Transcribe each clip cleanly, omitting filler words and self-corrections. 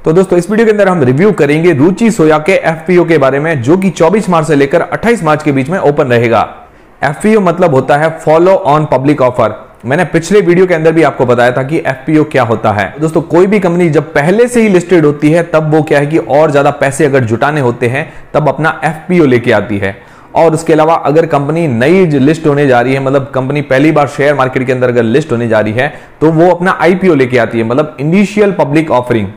तो दोस्तों इस वीडियो के अंदर हम रिव्यू करेंगे रुचि सोया के एफपीओ के बारे में, जो कि 24 मार्च से लेकर 28 मार्च के बीच में ओपन रहेगा। एफपीओ मतलब होता है फॉलो ऑन पब्लिक ऑफर। मैंने पिछले वीडियो के अंदर भी आपको बताया था कि एफपीओ क्या होता है। दोस्तों कोई भी कंपनी जब पहले से ही लिस्टेड होती है तब वो क्या है कि और ज्यादा पैसे अगर जुटाने होते हैं तब अपना एफपीओ लेके आती है। और उसके अलावा अगर कंपनी नई लिस्ट होने जा रही है, मतलब कंपनी पहली बार शेयर मार्केट के अंदर अगर लिस्ट होने जा रही है तो वो अपना आईपीओ लेके आती है, मतलब इनिशियल पब्लिक ऑफरिंग।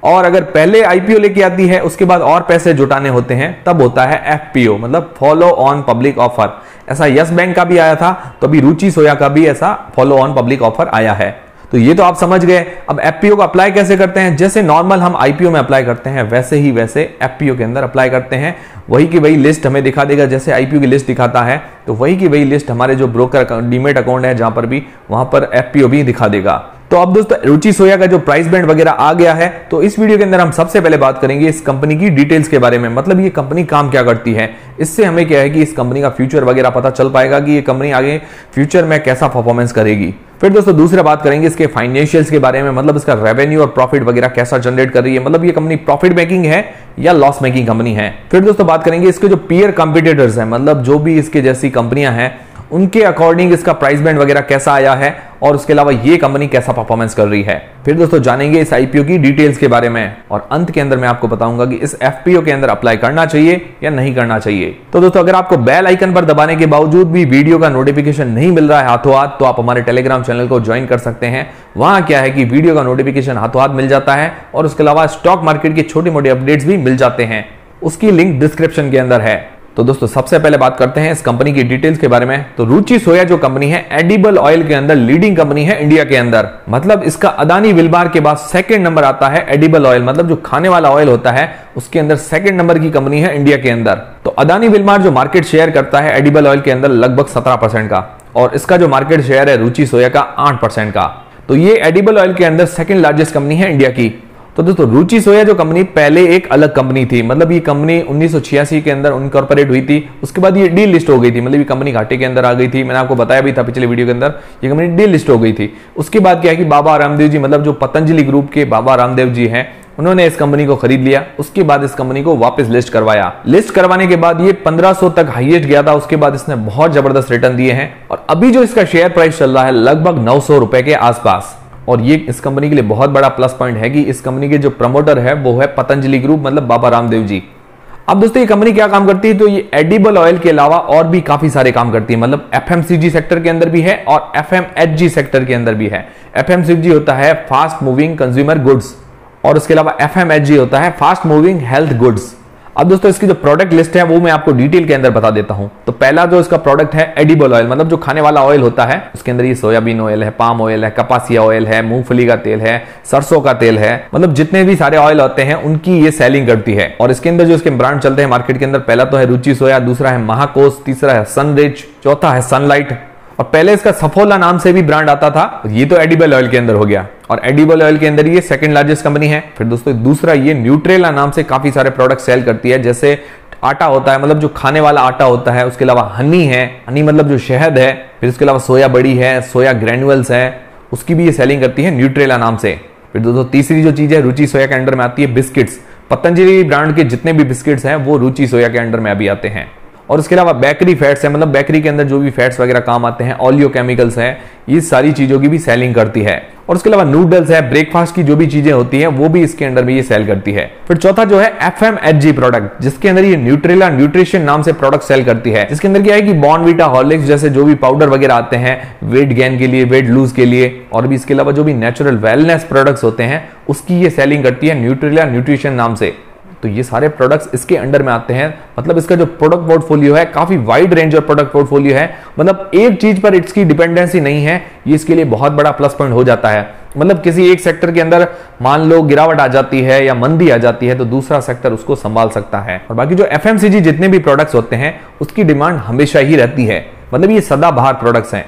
और अगर पहले आईपीओ लेके आती है उसके बाद और पैसे जुटाने होते हैं तब होता है एफपीओ, मतलब फॉलो ऑन पब्लिक ऑफर। ऐसा यस बैंक का भी आया था, तो अभी रुचि सोया का भी ऐसा फॉलो ऑन पब्लिक ऑफर आया है। तो ये तो आप समझ गए। अब एफपीओ को अप्लाई कैसे करते हैं? जैसे नॉर्मल हम आईपीओ में अप्लाई करते हैं वैसे ही वैसे एफपीओ के अंदर अप्लाई करते हैं। वही की वही लिस्ट हमें दिखा देगा, जैसे आईपीओ की लिस्ट दिखाता है तो वही की वही लिस्ट हमारे जो ब्रोकर डीमेट अकाउंट है जहां पर भी, वहां पर एफपीओ भी दिखा देगा। तो अब दोस्तों रुचि सोया का जो प्राइस बैंड वगैरह आ गया है, तो इस वीडियो के अंदर हम सबसे पहले बात करेंगे इस कंपनी की डिटेल्स के बारे में, मतलब ये कंपनी काम क्या करती है। इससे हमें क्या है कि इस कंपनी का फ्यूचर वगैरह पता चल पाएगा कि ये कंपनी आगे फ्यूचर में कैसा परफॉर्मेंस करेगी। फिर दोस्तों दूसरा बात करेंगे इसके फाइनेंशियल्स के बारे में, मतलब इसका रेवेन्यू और प्रॉफिट वगैरह कैसा जनरेट कर रही है, मतलब ये कंपनी प्रॉफिट मेकिंग है या लॉस मेकिंग कंपनी है। फिर दोस्तों बात करेंगे इसके जो पीयर कंपीटिटर्स हैं, मतलब जो भी इसके जैसी कंपनियां हैं उनके अकॉर्डिंग इसका प्राइस बैंड वगैरह कैसा आया है और उसके अलावा ये कंपनी कैसा परफॉर्मेंस कर रही है। फिर दोस्तों जानेंगे इस आईपीओ की डिटेल्स के बारे में और अंत के अंदर मैं आपको बताऊंगा कि इस एफपीओ के अंदर अप्लाई करना चाहिए या नहीं करना चाहिए। तो दोस्तों अगर आपको बेल आइकन पर दबाने के बावजूद भी वीडियो का नोटिफिकेशन नहीं मिल रहा है हाथों हाथ, तो आप हमारे टेलीग्राम चैनल को ज्वाइन कर सकते हैं। वहां क्या है कि वीडियो का नोटिफिकेशन हाथों हाथ मिल जाता है और उसके अलावा स्टॉक मार्केट के छोटे मोटे अपडेट्स भी मिल जाते हैं। उसकी लिंक डिस्क्रिप्शन के अंदर है। तो दोस्तों सबसे पहले बात करते हैं इस कंपनी की डिटेल्स के बारे में। तो रुचि सोया जो कंपनी है एडिबल ऑयल के अंदर लीडिंग कंपनी है इंडिया के अंदर, मतलब इसका अदानी विलमार के बाद सेकंड नंबर आता है एडिबल ऑयल, मतलब जो खाने वाला ऑयल होता है उसके अंदर सेकंड नंबर की कंपनी है इंडिया के अंदर। तो अदानी विलमार जो मार्केट शेयर करता है एडिबल ऑयल के अंदर लगभग 17% का, और इसका जो मार्केट शेयर है रुचि सोया का 8% का। तो ये एडिबल ऑयल के अंदर सेकंड लार्जेस्ट कंपनी है इंडिया की। तो दोस्तों रुचि सोया जो कंपनी पहले एक अलग कंपनी थी, मतलब ये कंपनी 1986 के अंदर इनकॉर्पोरेट हुई थी, उसके बाद ये डी लिस्ट हो गई थी, मतलब ये कंपनी घाटे के अंदर आ गई थी। मैंने आपको बताया भी था पिछले वीडियो के अंदर, ये कंपनी डी लिस्ट हो गई थी। उसके बाद क्या है कि बाबा रामदेव जी, मतलब जो पतंजलि ग्रुप के बाबा रामदेव जी हैं, उन्होंने इस कंपनी को खरीद लिया। उसके बाद इस कंपनी को वापस लिस्ट करवाया। लिस्ट करवाने के बाद ये 1500 तक हाईएस्ट गया था, उसके बाद इसने बहुत जबरदस्त रिटर्न दिए हैं और अभी जो इसका शेयर प्राइस चल रहा है लगभग 900 रुपए के आसपास। और ये इस कंपनी के लिए बहुत बड़ा प्लस पॉइंट है कि इस कंपनी के जो प्रमोटर है वो है पतंजलि ग्रुप, मतलब बाबा रामदेव जी। अब दोस्तों ये कंपनी क्या काम करती है? तो ये एडिबल ऑयल के अलावा और भी काफी सारे काम करती है, मतलब एफएमसीजी सेक्टर के अंदर भी है और एफएमएचजी सेक्टर के अंदर भी है। एफएमसीजी होता है फास्ट मूविंग कंज्यूमर गुड्स और उसके अलावा एफएमएचजी होता है फास्ट मूविंग हेल्थ गुड्स। अब दोस्तों इसकी जो प्रोडक्ट लिस्ट है वो मैं आपको डिटेल के अंदर बता देता हूं। तो पहला जो इसका प्रोडक्ट है एडिबल ऑयल, मतलब जो खाने वाला ऑयल होता है, उसके अंदर ये सोयाबीन ऑयल है, पाम ऑयल है, कपासिया ऑयल है, मूंगफली का तेल है, सरसों का तेल है, मतलब जितने भी सारे ऑयल होते हैं उनकी ये सेलिंग करती है। और इसके अंदर जो इसके ब्रांड चलते हैं मार्केट के अंदर, पहला तो है रुचि सोया, दूसरा है महाकोश, तीसरा है सनरिच, चौथा है सनलाइट, और पहले इसका सफोला नाम से भी ब्रांड आता था। ये तो एडिबल ऑयल के अंदर हो गया और एडिबल ऑयल के अंदर ये सेकंड लार्जेस्ट कंपनी है। फिर दोस्तों दूसरा ये न्यूट्रेला नाम से काफी सारे प्रोडक्ट सेल करती है, जैसे आटा होता है, मतलब जो खाने वाला आटा होता है, उसके अलावा हनी है, हनी मतलब जो शहद है, फिर उसके अलावा सोया बड़ी है, सोया ग्रेन्युअल्स है, उसकी भी ये सेलिंग करती है न्यूट्रेला नाम से। फिर दोस्तों तीसरी जो चीज है रुचि सोया के अंडर में आती है बिस्किट्स। पतंजलि ब्रांड के जितने भी बिस्किट्स हैं वो रुचि सोया के अंडर में अभी आते हैं। और उसके अलावा बेकरी फैट्स है, मतलब बेकरी के अंदर जो भी फैट्स वगैरह काम आते हैं, ऑलियो केमिकल्स है, ये सारी चीजों की भी सेलिंग करती है। और उसके अलावा नूडल्स है, ब्रेकफास्ट की जो भी चीजें होती हैं वो भी इसके अंदर में ये सेल करती है। फिर चौथा जो है एफएमएचजी प्रोडक्ट, जिसके अंदर ये न्यूट्रेला न्यूट्रिशन नाम से प्रोडक्ट सेल करती है, जिसके अंदर क्या है कि बॉर्नवीटा, हॉर्लिक्स जैसे जो भी पाउडर वगैरह आते हैं वेट गेन के लिए, वेट लूज के लिए, और भी इसके अलावा जो भी नेचुरल वेलनेस प्रोडक्ट्स होते हैं उसकी ये सेलिंग करती है न्यूट्रेला न्यूट्रिशन नाम से। तो ये सारे प्रोडक्ट्स इसके अंडर में आते हैं, मतलब इसका जो प्रोडक्ट पोर्टफोलियो है काफी wide range of product portfolio है, मतलब एक चीज पर इसकी डिपेंडेंसी नहीं है। ये इसके लिए बहुत बड़ा प्लस पॉइंट हो जाता है, मतलब किसी एक सेक्टर के अंदर मान लो गिरावट आ जाती है या मंदी आ जाती है तो दूसरा सेक्टर उसको संभाल सकता है। और बाकी जो एफएमसीजी जितने भी प्रोडक्ट्स होते हैं उसकी डिमांड हमेशा ही रहती है, मतलब ये सदाबहार प्रोडक्ट्स हैं।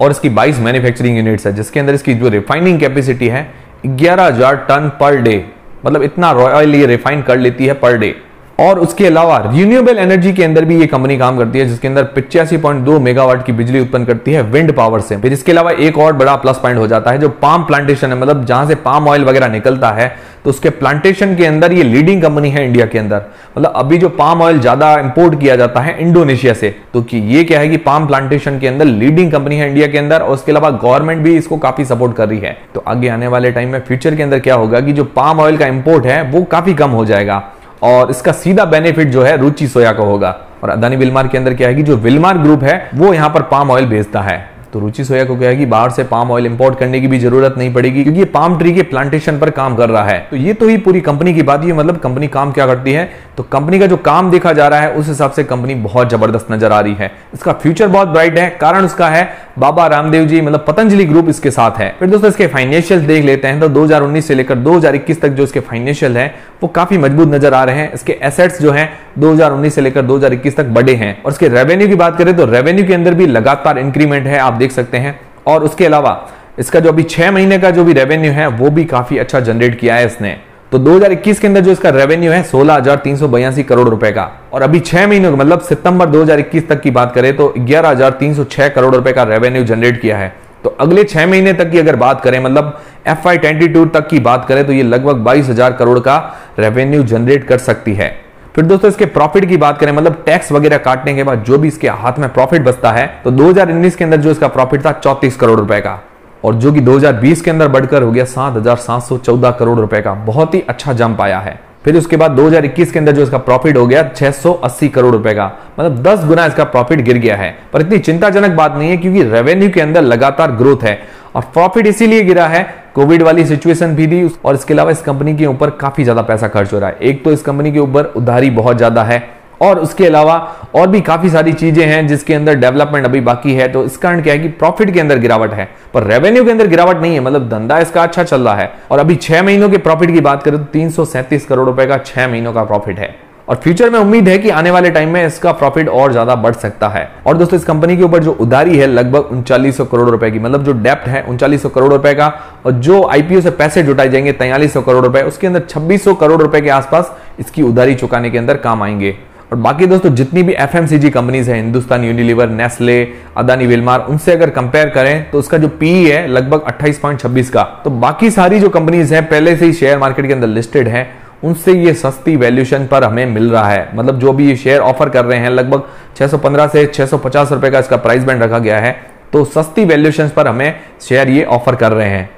और इसकी 22 मैन्युफैक्चरिंग यूनिट्स है, जिसके अंदर इसकी जो रिफाइनिंग कैपेसिटी है 11,000 टन पर डे, मतलब इतना ऑयल ये रिफाइन कर लेती है पर डे। और उसके अलावा रिन्यूएबल एनर्जी के अंदर भी ये कंपनी काम करती है, जिसके अंदर 85.2 मेगावाट की बिजली उत्पन्न करती है विंड पावर से। फिर इसके अलावा एक और बड़ा प्लस पॉइंट हो जाता है जो पाम प्लांटेशन है, मतलब जहां से पाम ऑयल वगैरह निकलता है, तो उसके प्लांटेशन के अंदर ये लीडिंग कंपनी है इंडिया के अंदर। मतलब अभी जो पाम ऑयल ज्यादा इंपोर्ट किया जाता है इंडोनेशिया से, तो कि ये क्या है कि पाम प्लांटेशन के अंदर लीडिंग कंपनी है इंडिया के अंदर, और उसके अलावा गवर्नमेंट भी इसको काफी सपोर्ट कर रही है। तो आगे आने वाले टाइम में फ्यूचर के अंदर क्या होगा कि जो पाम ऑयल का इंपोर्ट है वो काफी कम हो जाएगा, और इसका सीधा बेनिफिट जो है रुचि सोया को होगा। और अदानी विलमार के अंदर क्या है कि जो विलमार ग्रुप है वो यहां पर पाम ऑयल बेचता है, तो रुचि सोया को क्या है कि बाहर से पाम ऑयल इंपोर्ट करने की भी जरूरत नहीं पड़ेगी, क्योंकि ये पाम ट्री के प्लांटेशन पर काम कर रहा है। तो ये तो ही पूरी कंपनी की बात, ये मतलब कंपनी काम क्या करती है। तो कंपनी का जो काम देखा जा रहा है उस हिसाब से कंपनी बहुत जबरदस्त नजर आ रही है। इसका फ्यूचर बहुत ब्राइट है, कारण उसका है बाबा रामदेव जी, मतलब पतंजलि ग्रुप इसके साथ है। फिर दोस्तों इसके फाइनेंशियल देख लेते हैं, तो 2019 से लेकर 2021 तक जो इसके फाइनेंशियल है वो काफी मजबूत नजर आ रहे हैं। इसके एसेट्स जो हैं 2019 से लेकर 2021 तक बढ़े हैं। और इसके रेवेन्यू की बात करें तो रेवेन्यू के अंदर भी लगातार इंक्रीमेंट है, आप देख सकते हैं। और उसके अलावा इसका जो अभी 6 महीने का जो भी रेवेन्यू है वो भी काफी अच्छा जनरेट किया है इसने। तो 2021 के अंदर जो इसका रेवेन्यू है 16,382 करोड़ रुपए का, और अभी 6 महीनों मतलब सितंबर 2021 तक की बात करें तो 11,306 करोड़ रुपए का रेवेन्यू जनरेट किया है। तो अगले 6 महीने तक की अगर बात करें, मतलब FY22 तक की बात करें, तो ये लगभग 22,000 करोड़ का रेवेन्यू जनरेट कर सकती है। फिर दोस्तों इसके प्रॉफिट की बात करें, मतलब टैक्स वगैरह काटने के बाद जो भी इसके हाथ में प्रॉफिट बचता है, तो 2019 के अंदर जो इसका प्रॉफिट था 34 करोड़ रुपए का, और जो कि 2020 के अंदर बढ़कर हो गया 7,714 करोड़ रुपए का। बहुत ही अच्छा जंप आया है। फिर उसके बाद 2021 के अंदर जो इसका प्रॉफिट हो गया 680 करोड़ रुपए का, मतलब 10 गुना इसका प्रॉफिट गिर गया है। पर इतनी चिंताजनक बात नहीं है, क्योंकि रेवेन्यू के अंदर लगातार ग्रोथ है, और प्रॉफिट इसीलिए गिरा है, कोविड वाली सिचुएशन भी थी, और इसके अलावा इस कंपनी के ऊपर काफी ज्यादा पैसा खर्च हो रहा है। एक तो इस कंपनी के ऊपर उधारी बहुत ज्यादा है, और उसके अलावा और भी काफी सारी चीजें हैं जिसके अंदर डेवलपमेंट अभी बाकी है। तो इस कारण क्या है कि प्रॉफिट के अंदर गिरावट है, पर रेवेन्यू के अंदर गिरावट नहीं है, मतलब धंधा इसका अच्छा चल रहा है। और अभी 6 महीनों के प्रॉफिट की बात करें तो 337 करोड़ रुपए का 6 महीनों का प्रॉफिट है, और फ्यूचर में उम्मीद है कि आने वाले टाइम में इसका प्रॉफिट और ज्यादा बढ़ सकता है। और दोस्तों इस कंपनी के ऊपर जो उधारी है लगभग 3900 करोड़ रुपए की, मतलब जो डेप्ट है 3900 करोड़ रुपए का, और जो आईपीओ से पैसे जुटाए जाएंगे 4300 करोड़ रुपए, उसके अंदर 2600 करोड़ रुपए के आसपास इसकी उधारी चुकाने के अंदर काम आएंगे। और बाकी दोस्तों जितनी भी FMCG कंपनीज हैं, Hindustan Unilever, Nestle, Adani Wilmar, उनसे अगर कंपेयर करें तो उसका जो PE है लगभग 28.26 का। तो बाकी सारी जो कंपनीज हैं पहले से ही शेयर मार्केट के अंदर लिस्टेड है, उनसे ये सस्ती वैल्यूएशन पर हमें मिल रहा है। मतलब जो भी ये शेयर ऑफर कर रहे हैं लगभग 615 से 650 रुपए का इसका प्राइस बैंड रखा गया है, तो सस्ती वैल्यूएशन पर हमें शेयर ये ऑफर कर रहे हैं।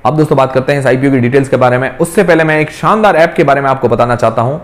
अब दोस्तों बात करते हैं इस IPO की डिटेल्स के बारे में। उससे पहले मैं एक शानदार ऐप के बारे में आपको बताना चाहता हूं।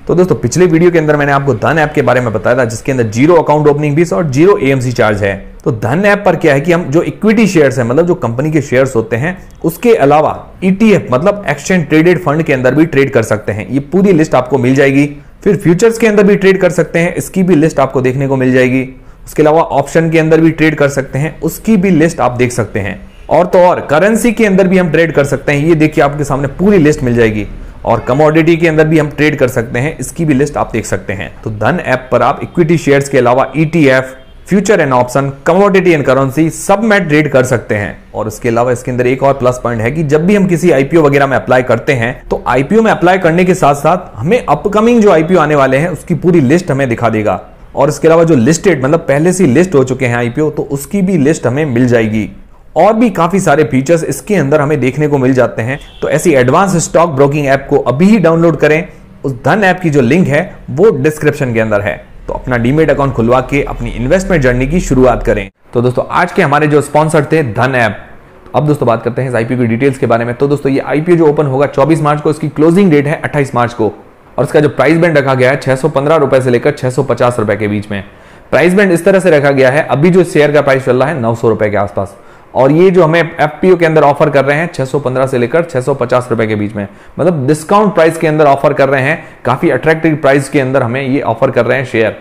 तो दोस्तों पिछले वीडियो के अंदर मैंने आपको धन ऐप के बारे में बताया था, जिसके अंदर 0 अकाउंट ओपनिंग फीस और 0 AMC चार्ज है। तो धन ऐप पर क्या है कि हम जो इक्विटी शेयर्स हैं, मतलब जो कंपनी के शेयर्स होते हैं, उसके अलावा ETF मतलब एक्सचेंज ट्रेडेड फंड के अंदर भी ट्रेड कर सकते हैं। ये पूरी लिस्ट आपको मिल जाएगी। फिर फ्यूचर्स के अंदर भी ट्रेड कर सकते हैं, इसकी भी लिस्ट आपको देखने को मिल जाएगी। उसके अलावा ऑप्शन के अंदर भी ट्रेड कर सकते हैं, उसकी भी लिस्ट आप देख सकते हैं। और तो और करेंसी के अंदर भी हम ट्रेड कर सकते हैं, ये देखिए आपके सामने पूरी लिस्ट मिल जाएगी। और कमोडिटी के अंदर भी हम ट्रेड कर सकते हैं, इसकी भी लिस्ट आप देख सकते हैं। तो धन ऐप पर आप इक्विटी शेयर्स के अलावा ETF, future and option, commodity and currency सब में ट्रेड कर सकते हैं। और इसके अलावा इसके अंदर एक और प्लस पॉइंट है कि जब भी हम किसी IPO वगैरह में अप्लाई करते हैं, तो IPO में अप्लाई करने के साथ साथ हमें अपकमिंग जो IPO आने वाले हैं उसकी पूरी लिस्ट हमें दिखा देगा। और इसके अलावा जो लिस्टेड मतलब पहले से लिस्ट हो चुके हैं IPO, तो उसकी भी लिस्ट हमें मिल जाएगी। और भी काफी सारे फीचर्स इसके अंदर हमें देखने को मिल जाते हैं। तो ऐसी एडवांस स्टॉक ब्रोकिंग ऐप को अभी ही डाउनलोड करें। उस धन ऐप की जो लिंक है वो डिस्क्रिप्शन के अंदर है। तो अपना डीमेट अकाउंट खुलवा के अपनी इन्वेस्टमेंट जर्नी की शुरुआत करें। तो दोस्तों आज के हमारे जो स्पॉन्सर थे धन ऐप। अब दोस्तों बात करते हैं इस IPO की डिटेल्स के बारे में। तो दोस्तों ये IPO जो ओपन होगा 24 मार्च को, इसकी क्लोजिंग डेट है 28 मार्च को, और इसका जो प्राइस बैंड रखा गया है 615 रुपए से लेकर 650 रुपए के बीच में। प्राइस बैंड इस तरह से रखा गया है, अभी जो शेयर का प्राइस चल रहा है 900 रुपए के आसपास, और ये जो हमें FPO के अंदर ऑफर कर रहे हैं 615 से लेकर 650 रुपए के बीच में, मतलब डिस्काउंट प्राइस के अंदर ऑफर कर रहे हैं। काफी अट्रैक्टिव प्राइस के अंदर हमें ये ऑफर कर रहे हैं शेयर।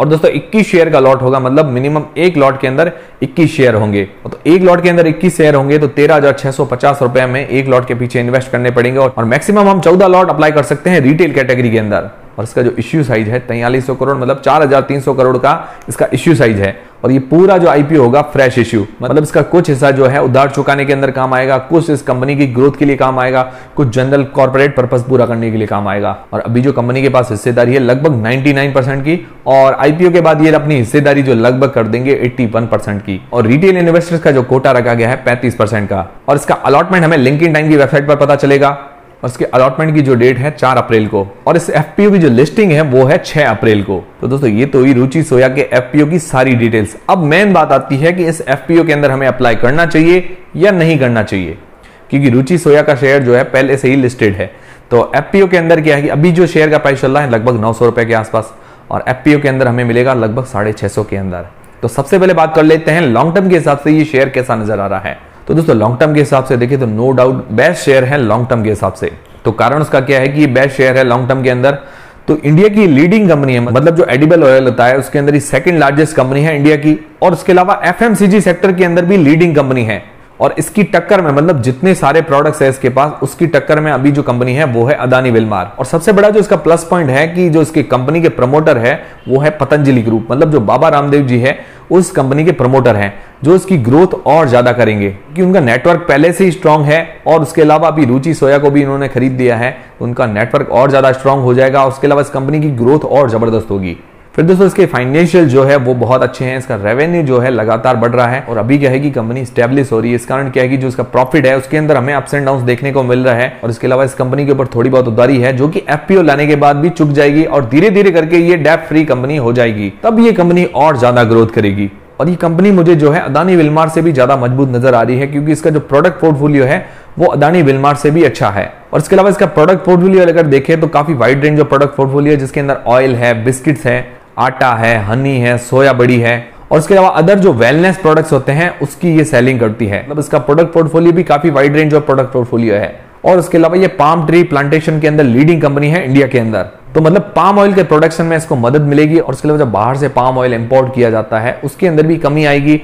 और दोस्तों 21 शेयर का लॉट होगा, मतलब मिनिमम एक लॉट के अंदर 21 शेयर होंगे। तो एक लॉट के अंदर 21 शेयर होंगे तो 13,650 रुपए में एक लॉट के पीछे इन्वेस्ट करने पड़ेंगे, और मैक्सिमम हम 14 लॉट अप्लाई कर सकते हैं रिटेल कैटेगरी के अंदर। और इसका जो इश्यू साइज है 4300 करोड़, मतलब 4300 करोड़ का इसका इश्यू साइज है। और ये पूरा जो आईपीओ होगा फ्रेश इश्यू, मतलब इसका कुछ हिस्सा जो है उधार चुकाने के अंदर काम आएगा, कुछ इस कंपनी की ग्रोथ के लिए काम आएगा, कुछ जनरल कॉर्पोरेट पर्पस पूरा करने के लिए काम आएगा। और अभी जो कंपनी के पास हिस्सेदारी है लगभग 99% की, और आईपीओ के बाद ये अपनी हिस्सेदारी जो लगभग कर देंगे 81% की। और रिटेल इन्वेस्टर्स का जो कोटा रखा गया है 35% का। और इसका अलॉटमेंट हमें लिंकिन टाइम की वेबसाइट पर पता चलेगा, और इसके अलॉटमेंट की जो डेट है 4 अप्रैल को, और इस एफपीओ की जो लिस्टिंग है वो है 6 अप्रैल को। तो दोस्तों ये तो हुई रुचि सोया के एफपीओ की सारी डिटेल्स। अब मेन बात आती है कि इस एफपीओ के अंदर हमें अप्लाई करना चाहिए या नहीं करना चाहिए, क्योंकि रुचि सोया का शेयर जो है पहले से ही लिस्टेड है। तो एफपीओ के अंदर क्या है कि अभी जो शेयर का प्राइस चल रहा है लगभग 900 रुपए के आसपास, और एफपीओ के अंदर हमें मिलेगा लगभग 650 के अंदर। तो सबसे पहले बात कर लेते हैं लॉन्ग टर्म के हिसाब से ये शेयर कैसा नजर आ रहा है। तो दोस्तों लॉन्ग टर्म के हिसाब से देखिए तो नो डाउट बेस्ट शेयर है लॉन्ग टर्म के हिसाब से। तो कारण उसका क्या है कि ये बेस्ट शेयर है लॉन्ग टर्म के अंदर। तो इंडिया की लीडिंग कंपनी है, मतलब जो एडिबल ऑयल होता है उसके अंदर ही सेकंड लार्जेस्ट कंपनी है इंडिया की, और उसके अलावा एफएमसीजी सेक्टर के अंदर भी लीडिंग कंपनी है। और इसकी टक्कर में, मतलब जितने सारे प्रोडक्ट्स है इसके पास, उसकी टक्कर में अभी जो कंपनी है वो है अदानी विल्मार। और सबसे बड़ा जो इसका प्लस पॉइंट है कि जो इसके कंपनी के प्रमोटर है वो है पतंजलि ग्रुप, मतलब जो बाबा रामदेव जी है उस कंपनी के प्रमोटर हैं, जो इसकी ग्रोथ और ज्यादा करेंगे, क्योंकि उनका नेटवर्क पहले से ही स्ट्रांग है। और उसके अलावा अभी रुचि सोया को भी इन्होंने खरीद दिया है, उनका नेटवर्क और ज्यादा स्ट्रांग हो जाएगा। उसके अलावा इस कंपनी की ग्रोथ और जबरदस्त होगी। फिर दोस्तों इसके फाइनेंशियल जो है वो बहुत अच्छे हैं, इसका रेवेन्यू जो है लगातार बढ़ रहा है, और अभी क्या है कि कंपनी स्टेब्लिश हो रही है। इस कारण क्या है कि जो इसका प्रॉफिट है उसके अंदर हमें अप्स एंड डाउन्स देखने को मिल रहा है। और इसके अलावा इस कंपनी के ऊपर थोड़ी बहुत उधारी है जो कि एफपीओ लाने के बाद भी चुक जाएगी, और धीरे धीरे करके ये डेट फ्री कंपनी हो जाएगी, तब ये कंपनी और ज्यादा ग्रोथ करेगी। और ये कंपनी मुझे जो है अदानी विल्मार से भी ज्यादा मजबूत नजर आ रही है, क्योंकि इसका जो प्रोडक्ट पोर्टफोलियो है वो अदानी विल्मार से भी अच्छा है। और इसके अलावा इसका प्रोडक्ट पोर्टफोलियो अगर देखें तो काफी wide range of product portfolio है, जिसके अंदर ऑयल है, बिस्किट्स है, आटा है, हनी है, सोया बड़ी है, और इसके अलावा अदर जो वेलनेस प्रोडक्ट्स होते हैं उसकी ये सेलिंग करती है। मतलब इसका प्रोडक्ट पोर्टफोलियो भी काफी wide range of product portfolio है। और इसके अलावा ये पाम ट्री प्लांटेशन के अंदर लीडिंग कंपनी है इंडिया के अंदर, तो मतलब पाम ऑयल के प्रोडक्शन में इसको मदद मिलेगी। और इसके अलावा जब बाहर से पाम ऑयल इंपोर्ट किया जाता है उसके अंदर भी कमी आएगी,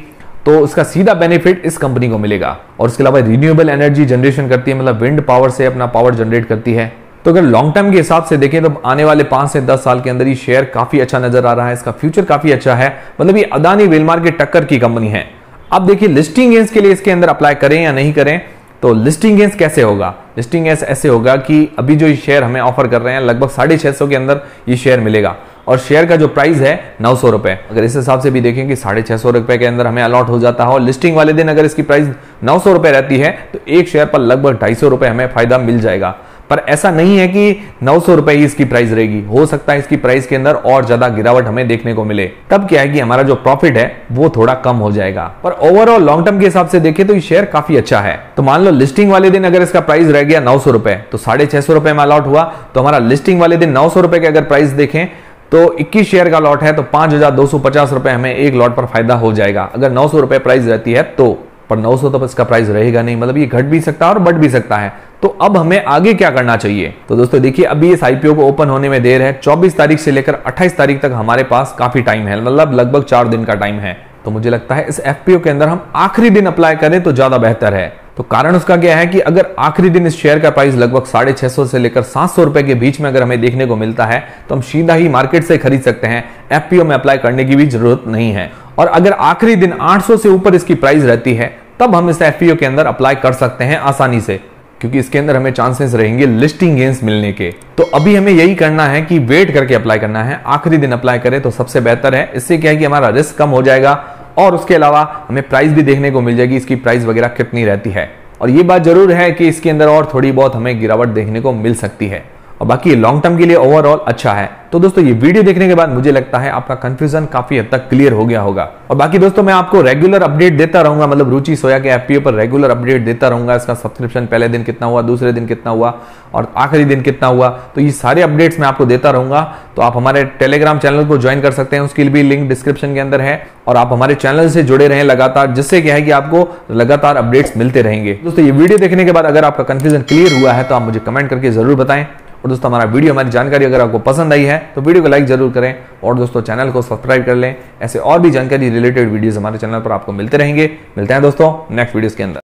तो उसका सीधा बेनिफिट इस कंपनी को मिलेगा। और इसके अलावा रिन्यूएबल एनर्जी जनरेशन करती है, मतलब विंड पावर से अपना पावर जनरेट करती है। तो अगर लॉन्ग टर्म के हिसाब से देखें तो आने वाले 5 से 10 साल के अंदर ये शेयर काफी अच्छा नजर आ रहा है, इसका फ्यूचर काफी अच्छा है। मतलब ये अदानी विल्मार के टक्कर की कंपनी है। अब देखिए लिस्टिंग गेंस के लिए इसके अंदर अप्लाई करें या नहीं करें। तो लिस्टिंग गेंस कैसे होगा? लिस्टिंग गेंस ऐसे होगा कि अभी जो शेयर हमें ऑफर कर रहे हैं लगभग 650 के अंदर ये शेयर मिलेगा, और शेयर का जो प्राइस है 900 रुपए। अगर इस हिसाब से भी देखें कि 650 रुपए के अंदर हमें अलॉट हो जाता है, और लिस्टिंग वाले दिन अगर इसकी प्राइस 900 रुपए रहती है तो एक शेयर पर लगभग 250 रुपए हमें फायदा मिल जाएगा। पर ऐसा नहीं है कि 900 रुपए ही इसकी प्राइस रहेगी, हो सकता है इसकी प्राइस के अंदर और ज्यादा गिरावट हमें देखने को मिले, तब क्या है कि हमारा जो प्रॉफिट है वो थोड़ा कम हो जाएगा। पर ओवरऑल लॉन्ग टर्म के हिसाब से देखें तो ये शेयर काफी अच्छा है। तो मान लो लिस्टिंग वाले दिन अगर इसका प्राइस रह गया 900 रुपए, तो 650 रुपए में अलॉट हुआ, तो हमारा लिस्टिंग वाले दिन 900 रुपए के अगर प्राइस देखें तो 21 शेयर का लॉट है, तो 5250 रुपए हमें एक लॉट पर फायदा हो जाएगा अगर 900 रुपए प्राइस रहती है तो। पर 900 तो इसका प्राइस रहेगा नहीं, मतलब ये घट भी सकता है और बढ़ भी सकता है। तो अब हमें आगे क्या करना चाहिए? तो दोस्तों देखिए अभी इस आईपीओ को ओपन होने में देर है, 24 तारीख से लेकर 28 तारीख तक हमारे पास काफी टाइम है, मतलब लगभग 4 दिन का टाइम है। तो मुझे लगता है इस एफपीओ के अंदर हम आखिरी दिन अप्लाई करें तो ज्यादा बेहतर है। तो कारण उसका क्या है कि अगर आखिरी दिन इस शेयर का प्राइस लगभग 650 से लेकर 700 रुपए के बीच में अगर हमें देखने को मिलता है तो हम सीधा ही मार्केट से खरीद सकते हैं, एफपीओ में अप्लाई करने की भी जरूरत नहीं है। और अगर आखिरी दिन 800 से ऊपर इसकी प्राइस रहती है तब हम इस एफपीओ के अंदर अप्लाई कर सकते हैं आसानी से, क्योंकि इसके अंदर हमें चांसेस रहेंगे लिस्टिंग गेंस मिलने के। तो अभी हमें यही करना है कि वेट करके अप्लाई करना है, आखिरी दिन अप्लाई करें तो सबसे बेहतर है। इससे क्या है कि हमारा रिस्क कम हो जाएगा, और उसके अलावा हमें प्राइस भी देखने को मिल जाएगी, इसकी प्राइस वगैरह कितनी रहती है। और ये बात जरूर है कि इसके अंदर और थोड़ी बहुत हमें गिरावट देखने को मिल सकती है, और बाकी लॉन्ग टर्म के लिए ओवरऑल अच्छा है। तो दोस्तों ये वीडियो देखने के बाद मुझे लगता है आपका कंफ्यूजन काफी हद तक क्लियर हो गया होगा। और बाकी दोस्तों मैं आपको रेगुलर अपडेट देता रहूंगा, मतलब रुचि सोया के एफपीओ पर रेगुलर अपडेट देता रहूंगा। इसका सब्सक्रिप्शन पहले दिन कितना हुआ, दूसरे दिन कितना हुआ, और आखिरी दिन कितना हुआ, तो ये सारे अपडेट्स मैं आपको देता रहूंगा। तो आप हमारे टेलीग्राम चैनल को ज्वाइन कर सकते हैं, उसके लिए भी लिंक डिस्क्रिप्शन के अंदर है। और आप हमारे चैनल से जुड़े रहें लगातार, जिससे क्या है कि आपको लगातार अपडेट्स मिलते रहेंगे। दोस्तों ये वीडियो देखने के बाद अगर आपका कंफ्यूजन क्लियर हुआ है तो आप मुझे कमेंट करके जरूर बताएं। और दोस्तों हमारा वीडियो, हमारी जानकारी अगर आपको पसंद आई है तो वीडियो को लाइक जरूर करें, और दोस्तों चैनल को सब्सक्राइब कर लें। ऐसे और भी जानकारी रिलेटेड वीडियोस हमारे चैनल पर आपको मिलते रहेंगे। मिलते हैं दोस्तों नेक्स्ट वीडियोस के अंदर।